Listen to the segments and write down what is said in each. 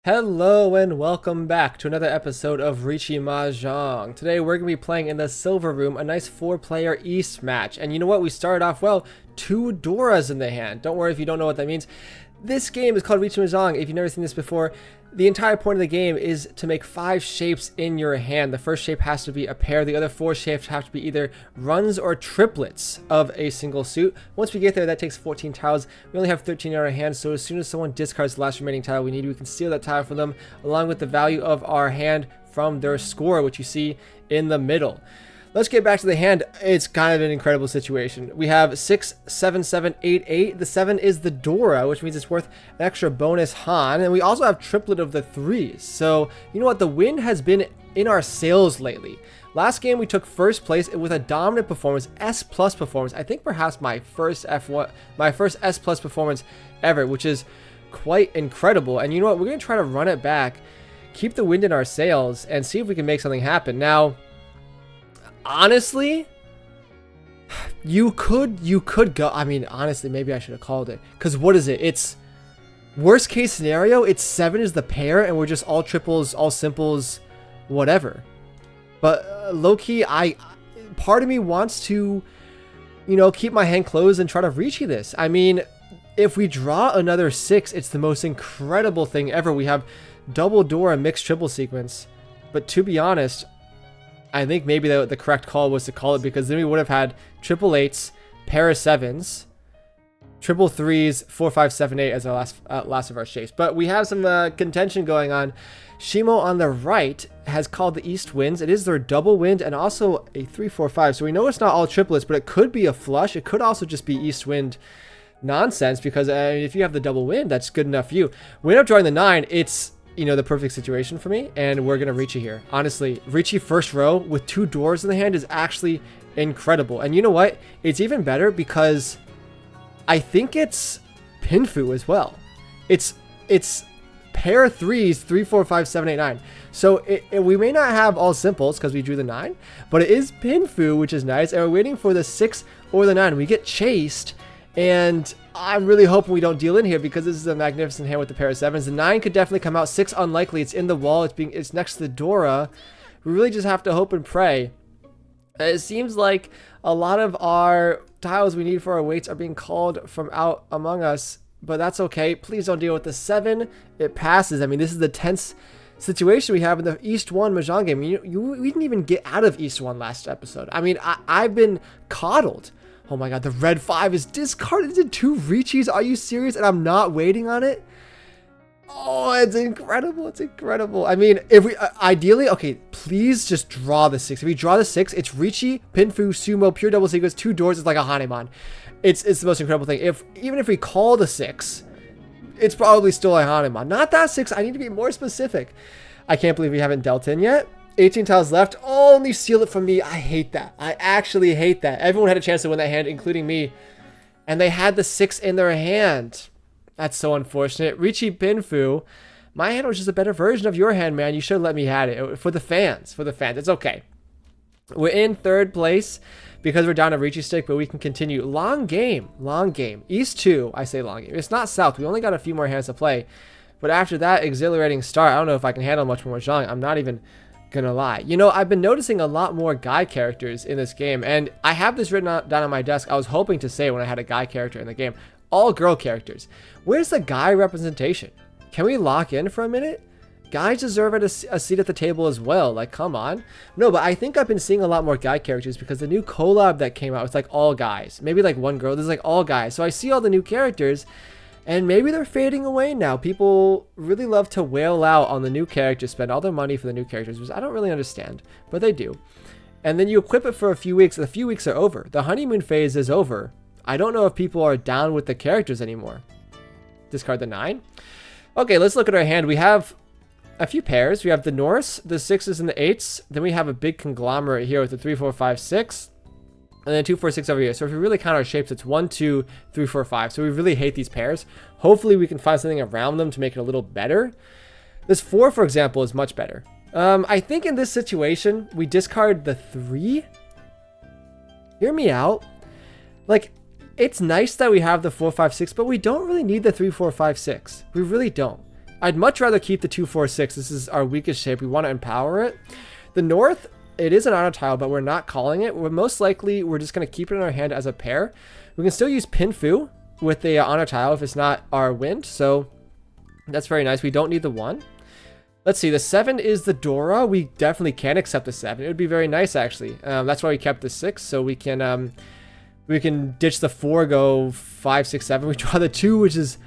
Hello and welcome back to another episode of Riichi Mahjong. Today we're going to be playing in the Silver Room, a nice 4-player East match. And you know what? We started off, well, 2 Doras in the hand. Don't worry if you don't know what that means. This game is called Riichi Mahjong. If you've never seen this before, the entire point of the game is to make 5 shapes in your hand. The first shape has to be a pair. The other 4 shapes have to be either runs or triplets of a single suit. Once we get there, that takes 14 tiles. We only have 13 in our hand, so as soon as someone discards the last remaining tile we need, we can steal that tile from them, along with the value of our hand from their score, which you see in the middle. Let's get back to the hand. It's kind of an incredible situation. We have 6, 7, 7, 8, 8. The 7 is the Dora, which means it's worth an extra bonus Han. And we also have triplet of the 3s. So, you know what? The wind has been in our sails lately. Last game, we took first place with a dominant performance, S+ performance. I think perhaps my first S+ performance ever, which is quite incredible. And you know what? We're going to try to run it back, keep the wind in our sails, and see if we can make something happen. Now, honestly, you could go, I mean, honestly, maybe I should have called it, because what is it? It's worst case scenario, it's 7 is the pair and we're just all triples, all simples, whatever. But low-key, part of me wants to, you know, keep my hand closed and try to reach this. I mean, if we draw another 6, it's the most incredible thing ever. We have double Dora mixed triple sequence, but to be honest, I think maybe the correct call was to call it, because then we would have had triple 8s, pair of 7s, triple 3s, 4, 5, 7, 8 as our last of our shapes. But we have some contention going on. Shimo on the right has called the East Winds. It is their double wind and also a 3, 4, 5. So we know it's not all triplets, but it could be a flush. It could also just be East Wind nonsense, because if you have the double wind, that's good enough for you. We end up drawing the 9. It's, you know, the perfect situation for me, and we're gonna Riichi here. Honestly, Riichi first row with 2 doors in the hand is actually incredible. And you know what? It's even better because I think it's Pinfu as well. It's pair 3s, 3, 4, 5, 7, 8, 9. So we may not have all simples because we drew the 9, but it is Pinfu, which is nice. And we're waiting for the 6 or the 9. We get chased, and I'm really hoping we don't deal in here, because this is a magnificent hand with the pair of 7s. The 9 could definitely come out. 6 unlikely. It's in the wall. It's next to the Dora. We really just have to hope and pray. It seems like a lot of our tiles we need for our weights are being called from out among us, but that's okay. Please don't deal with the 7. It passes. I mean, this is the tense situation we have in the East 1 Mahjong game. We didn't even get out of East 1 last episode. I mean, I've been coddled. Oh my god, the red 5 is discarded into 2 Riichis. Are you serious? And I'm not waiting on it? Oh, it's incredible. It's incredible. I mean, if we ideally, okay, please just draw the 6. If you draw the 6, it's Riichi, Pinfu, Sumo, pure double sequence, 2 doors. It's like a Hanemon. It's the most incredible thing. Even if we call the 6, it's probably still a Hanemon. Not that 6. I need to be more specific. I can't believe we haven't dealt in yet. 18 tiles left. Oh, only steal it from me. I hate that. I actually hate that. Everyone had a chance to win that hand, including me. And they had the 6 in their hand. That's so unfortunate. Riichi Pinfu. My hand was just a better version of your hand, man. You should have let me have it. For the fans. For the fans. It's okay. We're in 3rd place because we're down a Riichi stick, but we can continue. Long game. Long game. East 2. I say long game. It's not South. We only got a few more hands to play. But after that exhilarating start, I don't know if I can handle much more Mahjong. I'm not even gonna lie. You know, I've been noticing a lot more guy characters in this game, and I have this written down on my desk. I was hoping to say when I had a guy character in the game, all girl characters. Where's the guy representation? Can we lock in for a minute? Guys deserve a seat at the table as well. Like, come on. No, but I think I've been seeing a lot more guy characters because the new collab that came out, it's like all guys. Maybe like one girl. There's like all guys. So I see all the new characters, and maybe they're fading away now. People really love to wail out on the new characters, spend all their money for the new characters, which I don't really understand, but they do. And then you equip it for a few weeks. The few weeks are over. The honeymoon phase is over. I don't know if people are down with the characters anymore. Discard the 9. Okay, let's look at our hand. We have a few pairs. We have the Norse, the 6s, and the 8s. Then we have a big conglomerate here with the 3, 4, 5, 6. And then 2, 4, 6 over here. So if we really count our shapes, it's 1, 2, 3, 4, 5. So we really hate these pairs. Hopefully we can find something around them to make it a little better. This 4, for example, is much better. I think in this situation, we discard the 3. Hear me out. Like, it's nice that we have the 4, 5, 6, but we don't really need the 3, 4, 5, 6. We really don't. I'd much rather keep the 2, 4, 6. This is our weakest shape. We want to empower it. The north, it is an honor tile, but we're not calling it. We're most likely, we're just going to keep it in our hand as a pair. We can still use Pin Fu with the honor tile if it's not our wind. So that's very nice. We don't need the 1. Let's see. The 7 is the Dora. We definitely can accept the 7. It would be very nice, actually. That's why we kept the 6. So we can ditch the 4, go 5, 6, 7. We draw the 2, which is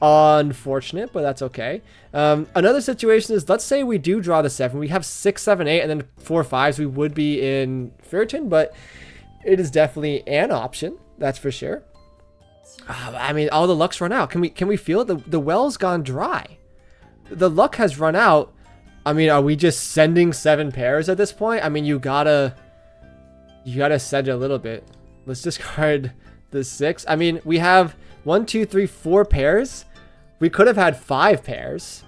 unfortunate, but that's okay. Another situation is, let's say we do draw the 7. We have 6, 7, 8, and then 4, 5s. We would be in Ferritin, but it is definitely an option. That's for sure. I mean, all the luck's run out. Can we feel it? The well's gone dry. The luck has run out. I mean, are we just sending 7 pairs at this point? I mean, you gotta send it a little bit. Let's discard the 6. I mean, we have 1, 2, 3, 4 pairs. We could have had 5 pairs.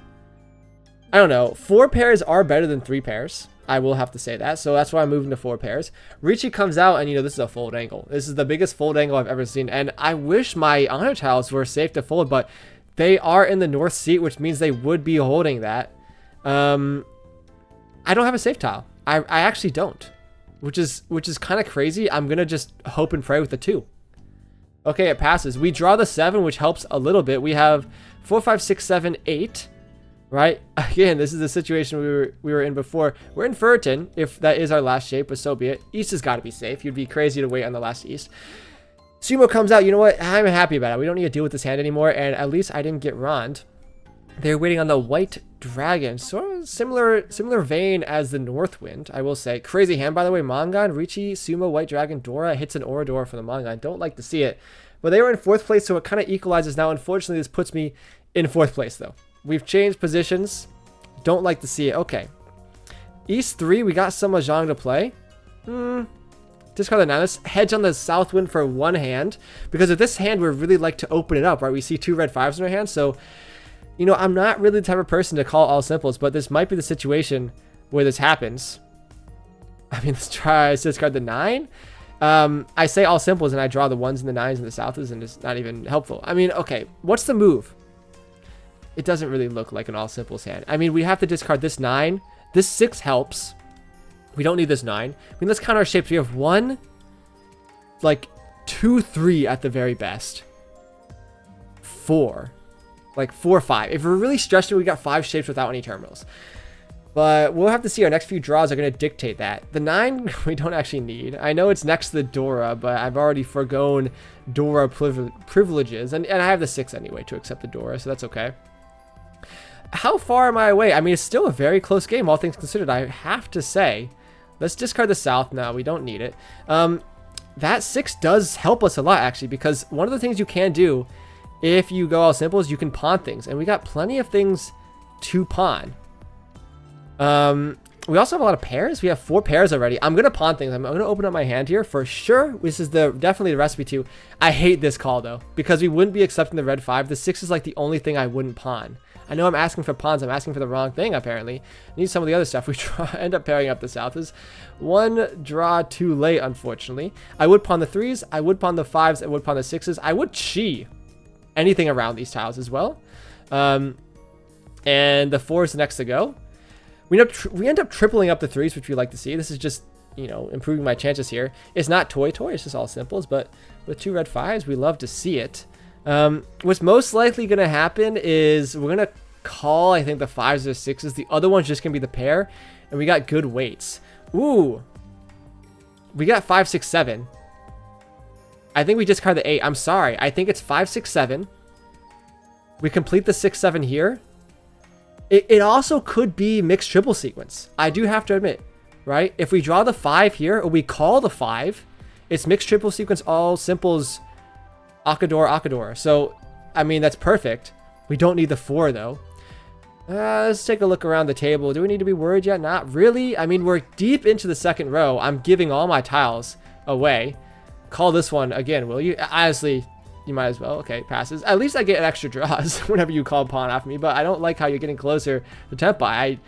I don't know. 4 pairs are better than 3 pairs. I will have to say that. So that's why I'm moving to 4 pairs. Riichi comes out, and this is a fold angle. This is the biggest fold angle I've ever seen. And I wish my honor tiles were safe to fold, but they are in the north seat, which means they would be holding that. I don't have a safe tile. I actually don't, which is kind of crazy. I'm gonna just hope and pray with the 2. Okay, it passes. We draw the 7, which helps a little bit. We have 4, 5, 6, 7, 8. Right? Again, this is the situation we were in before. We're in Ferritin, if that is our last shape, but so be it. East has got to be safe. You'd be crazy to wait on the last East. Sumo comes out. You know what? I'm happy about it. We don't need to deal with this hand anymore, and at least I didn't get Rond. They're waiting on the White Dragon. Sort of similar vein as the Northwind, I will say. Crazy hand, by the way. Mangan, Riichi, Sumo, White Dragon, Dora. Hits an Oradora for the Mangan. Don't like to see it. But they were in 4th place, so it kind of equalizes now. Unfortunately, this puts me in 4th place, though. We've changed positions. Don't like to see it. Okay. East 3, we got some Mahjong to play. Discard the 9. Let's hedge on the Southwind for 1 hand. Because with this hand, we really like to open it up, right? We see 2 red 5s in our hand. So, I'm not really the type of person to call all simples, but this might be the situation where this happens. I mean, let's discard the 9. I say all simples, and I draw the 1s and the 9s and the Souths, and it's not even helpful. I mean, okay. What's the move? It doesn't really look like an all simples hand. I mean, we have to discard this 9. This 6 helps. We don't need this 9. I mean, let's count our shapes. We have 1, like 2, 3 at the very best. 4. Like 4, 5. If we're really stretching, we got 5 shapes without any terminals. But we'll have to see. Our next few draws are going to dictate that. The 9, we don't actually need. I know it's next to the Dora, but I've already forgone Dora privileges. And I have the 6 anyway to accept the Dora, so that's okay. How far am I away? I mean, it's still a very close game, all things considered. I have to say, let's discard the South now. We don't need it. That 6 does help us a lot, actually, because one of the things you can do if you go all simple is you can pawn things. And we got plenty of things to pawn. We also have a lot of pairs. We have 4 pairs already. I'm going to pawn things. I'm going to open up my hand here for sure. This is definitely the recipe too. I hate this call, though, because we wouldn't be accepting the red 5. The 6 is like the only thing I wouldn't pawn. I know I'm asking for pawns. I'm asking for the wrong thing, apparently. I need some of the other stuff. We end up pairing up the Souths. 1 draw too late, unfortunately. I would pawn the 3s. I would pawn the 5s. I would pawn the 6s. I would chi anything around these tiles as well. And the 4 is next to go. We end up tripling up the 3s, which we like to see. This is just, improving my chances here. It's not toy. It's just all simples. But with 2 red 5s, we love to see it. What's most likely going to happen is we're going to call, I think, the 5s or 6s. The other one's just going to be the pair. And we got good weights. Ooh. We got 5, 6, 7. I think we discard the 8. I'm sorry. I think it's 5, 6, 7. We complete the 6, 7 here. It also could be mixed triple sequence. I do have to admit, right? If we draw the 5 here, or we call the 5, it's mixed triple sequence, all simples, Akador. So, I mean, that's perfect. We don't need the 4, though. Let's take a look around the table. Do we need to be worried yet? Not really. I mean, we're deep into the second row. I'm giving all my tiles away. Call this one again, will you? Honestly, you might as well. Okay, passes. At least I get extra draws whenever you call pawn off me, but I don't like how you're getting closer to Tempai.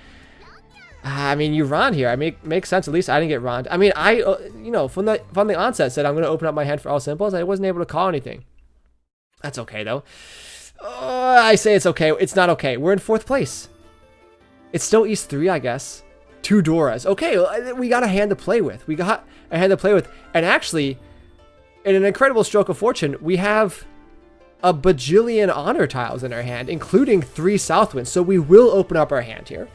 I mean, you Rond here. I mean, it makes sense. At least I didn't get Rond. I mean, from the onset said I'm going to open up my hand for all simples. I wasn't able to call anything. That's okay, though. I say it's okay. It's not okay. We're in 4th place. It's still East 3, I guess. 2 Doras. Okay, we got a hand to play with. We got a hand to play with. And actually, in an incredible stroke of fortune, we have a bajillion honor tiles in our hand, including 3 Southwinds. So we will open up our hand here.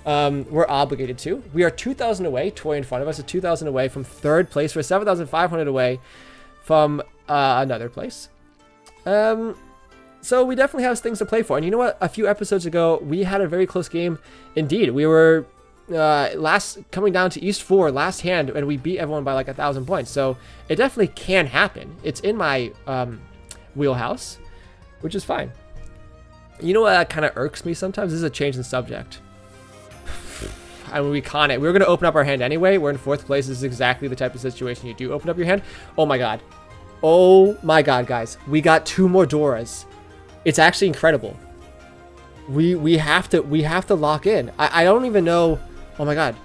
We're obligated to. We are 2,000 away. Toy in front of us is 2,000 away from 3rd place. We're 7,500 away from another place. So we definitely have things to play for. And you know what? A few episodes ago, we had a very close game indeed. We were coming down to East 4 last hand, and we beat everyone by like 1,000 points. So it definitely can happen. It's in my wheelhouse, which is fine. You know what kind of irks me sometimes? This is a change in subject. I mean, we con it. We were going to open up our hand anyway. We're in 4th place. This is exactly the type of situation you do open up your hand. Oh my god. Oh my god, guys. We got 2 more Doras. It's actually incredible. We have to lock in. I don't even know. Oh my god.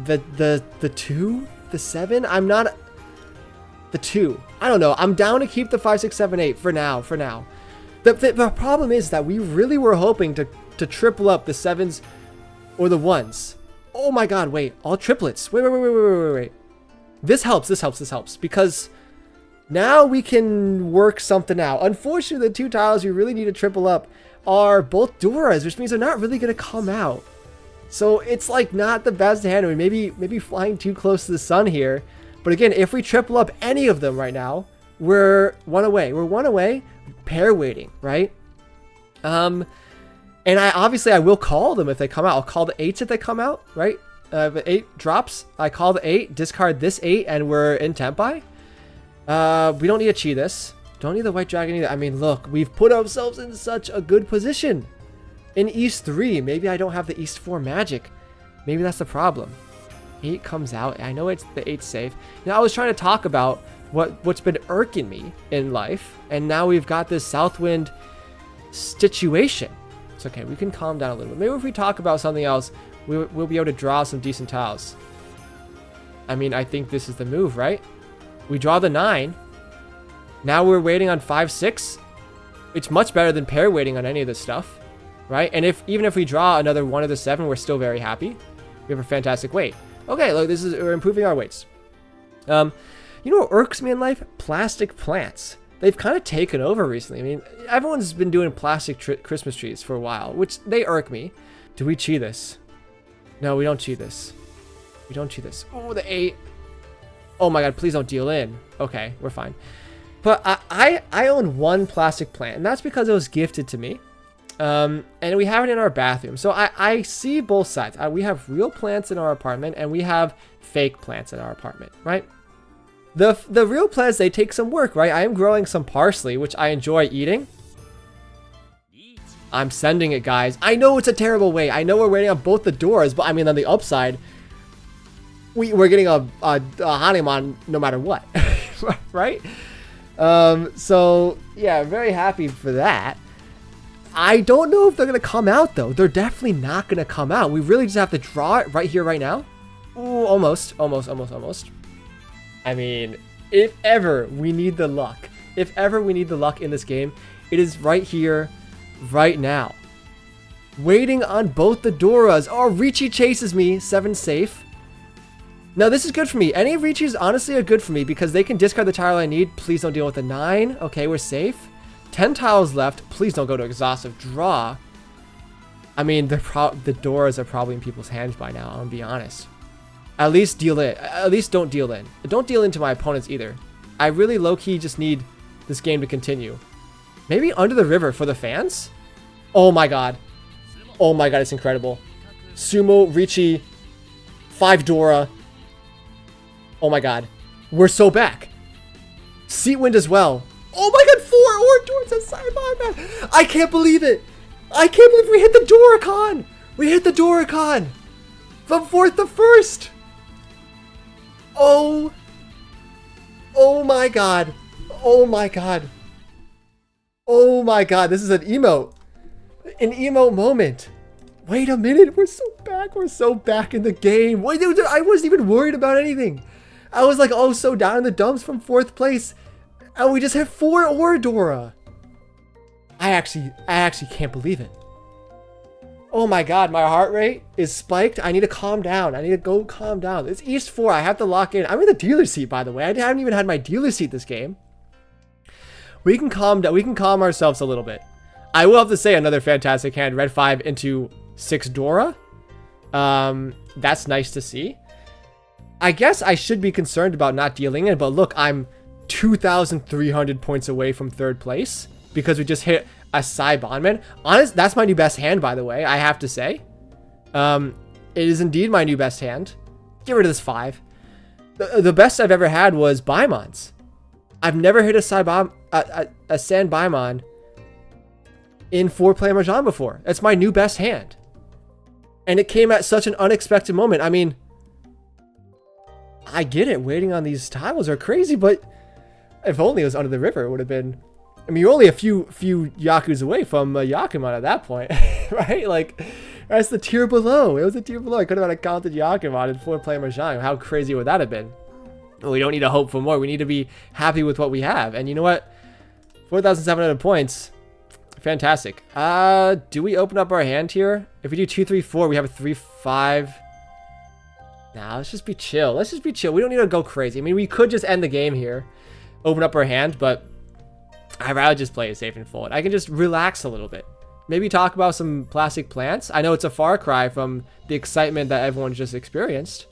The 2? The 7? I'm not... The 2. I don't know. I'm down to keep the 5, 6, 7, 8 for now. The problem is that we really were hoping to triple up the 7s or the 1s. Oh my god, wait. All triplets. Wait. This helps. Because now we can work something out. Unfortunately, the 2 tiles we really need to triple up are both Doras, which means they're not really going to come out. So it's like not the best hand. I mean, maybe flying too close to the sun here. But again, if we triple up any of them right now, we're 1 away. We're 1 away, pair waiting, right? And I will call them if they come out. I'll call the 8s if they come out, right? If 8 drops, I call the 8, discard this 8, and we're in Tempai. We don't need to cheat this. Don't need the White Dragon either. I mean, look, we've put ourselves in such a good position. In East 3, maybe I don't have the East 4 magic. Maybe that's the problem. 8 comes out. I know it's the 8's safe. Now, I was trying to talk about what's been irking me in life, and now we've got this Southwind situation. It's okay. We can calm down a little bit. Maybe if we talk about something else, we'll be able to draw some decent tiles. I mean, I think this is the move, right? We draw the 9. Now we're waiting on 5, 6. It's much better than pair waiting on any of this stuff, right? And even if we draw another 1 of the 7, we're still very happy. We have a fantastic weight. Okay, look, we're improving our weights. You know what irks me in life? Plastic plants. They've kind of taken over recently. I mean, everyone's been doing plastic Christmas trees for a while, which they irk me. Do we cheat this? No, we don't cheat this. We don't cheat this. Oh, the 8. Oh my god, please don't deal in. Okay, we're fine. But I own 1 plastic plant, and that's because it was gifted to me. And we have it in our bathroom. So I see both sides. We have real plants in our apartment, and we have fake plants in our apartment, right? The real plants, they take some work, right? I am growing some parsley, which I enjoy eating. I'm sending it, guys. I know it's a terrible way. I know we're waiting on both the doors, but I mean, on the upside, we're getting a Hanuman no matter what, right? So yeah, very happy for that. I don't know if they're gonna come out though. They're definitely not gonna come out. We really just have to draw it right here, right now. Ooh, almost. I mean, if ever we need the luck, in this game, it is right here, right now. Waiting on both the Doras. Oh, Riichi chases me. 7 safe. Now, this is good for me. Any Riichis, honestly, are good for me because they can discard the tile I need. Please don't deal with the 9. Okay, we're safe. 10 tiles left. Please don't go to exhaustive draw. I mean, the Doras are probably in people's hands by now, I'm gonna be honest. At least deal in. At least don't deal in. Don't deal into my opponents either. I really low-key just need this game to continue. Maybe Under the River for the fans? Oh my god. Oh my god, it's incredible. Sumo, Riichi, 5 Dora. Oh my god. We're so back. Seatwind as well. Oh my god, 4 Doras aside by that. I can't believe it. I can't believe we hit the Doricon. We hit the Doricon. From 4th to 1st. Oh. Oh my god. Oh my god. Oh my god. This is an emote. An emote moment. Wait a minute. We're so back. We're so back in the game. Wait, I wasn't even worried about anything. I was like, oh, so down in the dumps from 4th place. And we just hit 4 Oradora. I actually can't believe it. Oh my god, my heart rate is spiked. I need to calm down. I need to go calm down. It's East 4. I have to lock in. I'm in the dealer seat, by the way. I haven't even had my dealer seat this game. We can calm down. We can calm ourselves a little bit. I will have to say another fantastic hand. Red 5 into 6 Dora. That's nice to see. I guess I should be concerned about not dealing in, but look, I'm 2,300 points away from 3rd place because we just hit a Sai Bondman. Honest, that's my new best hand, by the way, I have to say. It is indeed my new best hand. Get rid of this 5. The best I've ever had was Baimons. I've never hit a Sand Baimon in 4-player Mahjong before. That's my new best hand. And it came at such an unexpected moment. I mean, I get it. Waiting on these tiles are crazy, but if only it was under the river, it would have been... I mean, you're only a few Yakus away from Yakuman at that point, right? Like, that's the tier below. It was a tier below. I could have had a counted Yakuman in 4-player Mahjong. How crazy would that have been? Well, we don't need to hope for more. We need to be happy with what we have. And you know what? 4,700 points. Fantastic. Do we open up our hand here? If we do 2, 3, 4, we have a 3, 5. Nah, let's just be chill. Let's just be chill. We don't need to go crazy. I mean, we could just end the game here. Open up our hand, but I'd rather just play it safe and forward. I can just relax a little bit. Maybe talk about some plastic plants. I know it's a far cry from the excitement that everyone just experienced.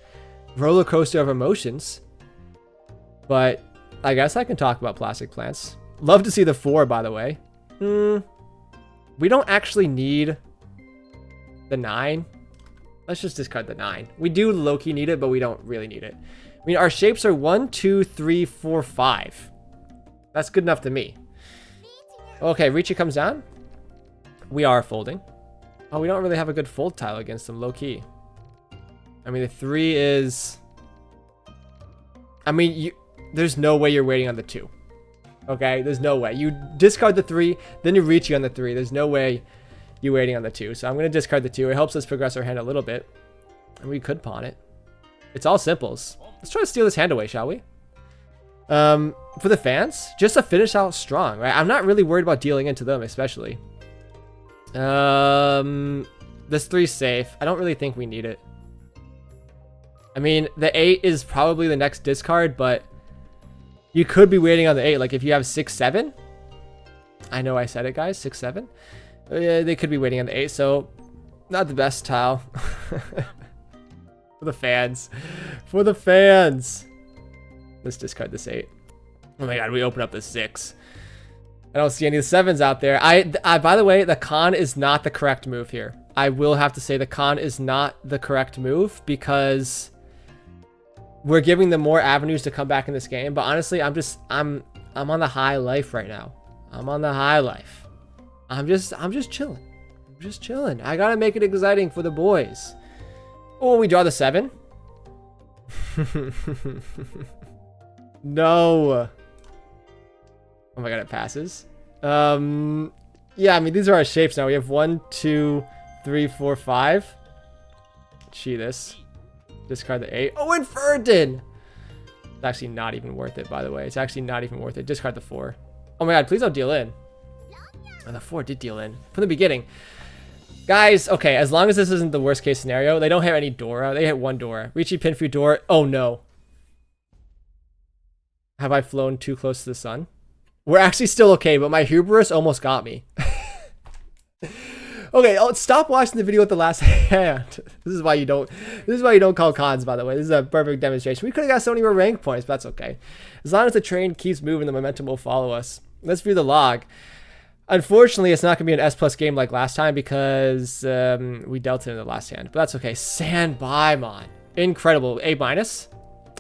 Roller coaster of emotions. But I guess I can talk about plastic plants. Love to see the 4, by the way. We don't actually need the 9. Let's just discard the 9. We do low-key need it, but we don't really need it. I mean, our shapes are 1, 2, 3, 4, 5. That's good enough to me. Okay, Riichi comes down. We are folding. Oh, we don't really have a good fold tile against them, low-key. I mean, the 3 is... I mean, there's no way you're waiting on the 2. Okay, there's no way. You discard the 3, then you Riichi on the 3. There's no way you're waiting on the 2. So I'm going to discard the 2. It helps us progress our hand a little bit. And we could pawn it. It's all simples. Let's try to steal this hand away, shall we? For the fans, just to finish out strong, right? I'm not really worried about dealing into them, especially. This 3's safe. I don't really think we need it. I mean, the 8 is probably the next discard, but you could be waiting on the 8. Like, if you have 6, 7. I know I said it, guys. 6, 7. They could be waiting on the 8, so not the best tile. For the fans. For the fans. Let's discard this 8. Oh my god, we open up the 6. I don't see any of the 7s out there. By the way, the con is not the correct move here. I will have to say the con is not the correct move because we're giving them more avenues to come back in this game. But honestly, I'm on the high life right now. I'm on the high life. I'm just chilling. I'm just chilling. I gotta make it exciting for the boys. Oh, we draw the 7. No. Oh my god, it passes. Yeah, I mean, these are our shapes now. We have 1, 2, 3, 4, 5. Gee, this. Discard the 8. Oh, Inferdin! It's actually not even worth it, by the way. It's actually not even worth it. Discard the 4. Oh my god, please don't deal in. Oh, the 4 did deal in. From the beginning. Guys, okay, as long as this isn't the worst case scenario, they don't hit any Dora. They hit 1 Dora. Riichi Pinfu Dora. Oh no. Have I flown too close to the sun? We're actually still okay, but my hubris almost got me. Okay, stop watching the video with the last hand. This is why you don't call cons, by the way. This is a perfect demonstration. We could have got so many more rank points, but that's okay. As long as the train keeps moving, the momentum will follow us. Let's view the log. Unfortunately, it's not going to be an S+ game like last time because we dealt it in the last hand. But that's okay. Sand Baimon. Incredible. A-,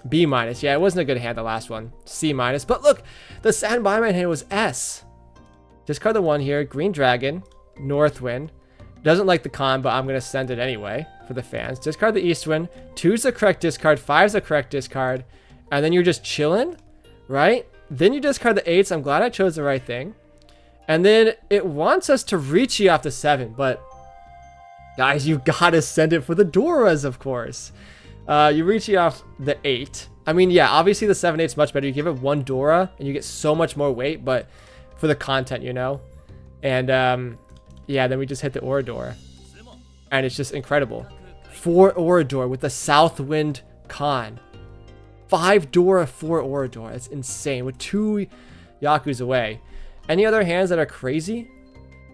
B-. Yeah, it wasn't a good hand, the last one. C-. But look, the Sand Baimon hand was S. Discard the 1 here. Green Dragon. Northwind. Doesn't like the con, but I'm going to send it anyway for the fans. Discard the Eastwind. 2's the correct discard. 5's the correct discard. And then you're just chilling, right? Then you discard the 8s. I'm glad I chose the right thing. And then it wants us to Riichi off the 7, but guys, you gotta send it for the Doras, of course. You Riichi off the 8. I mean, yeah, obviously the 7, 8's much better. You give it 1 Dora and you get so much more weight, but for the content, you know. And yeah, then we just hit the Orador. And it's just incredible. 4 Orador with the Southwind Khan. 5 Dora, 4 Orador. That's insane. With 2 Yaku's away. Any other hands that are crazy?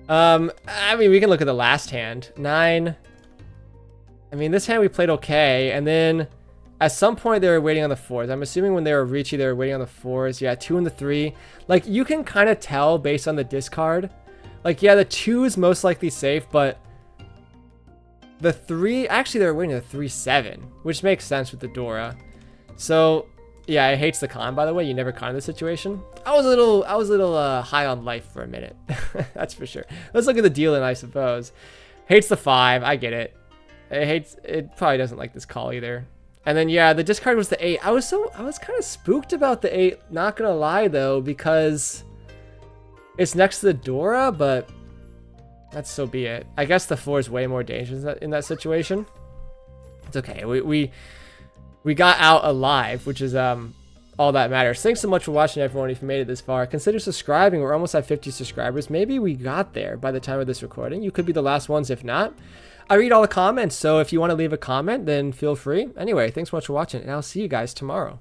I mean, we can look at the last hand. 9. I mean, this hand we played okay. And then at some point they were waiting on the 4s. I'm assuming when they were Riichi, they were waiting on the 4s. Yeah, 2 and the 3. Like, you can kind of tell based on the discard. Like, yeah, the 2 is most likely safe, but the 3, actually they were waiting on the 3-7, which makes sense with the Dora. So, yeah, it hates the con, by the way. You never con in this situation. I was a little high on life for a minute. That's for sure. Let's look at the dealing, I suppose. Hates the 5. I get it. It probably doesn't like this call either. And then, yeah, the discard was the 8. I was kind of spooked about the 8. Not gonna lie, though, because it's next to the Dora, but that's so be it. I guess the 4 is way more dangerous in that situation. It's okay. We got out alive, which is all that matters. Thanks so much for watching, everyone. If you made it this far, consider subscribing. We're almost at 50 subscribers. Maybe we got there by the time of this recording. You could be the last ones. If not, I read all the comments, so if you want to leave a comment, then feel free. Anyway, thanks so much for watching, and I'll see you guys tomorrow.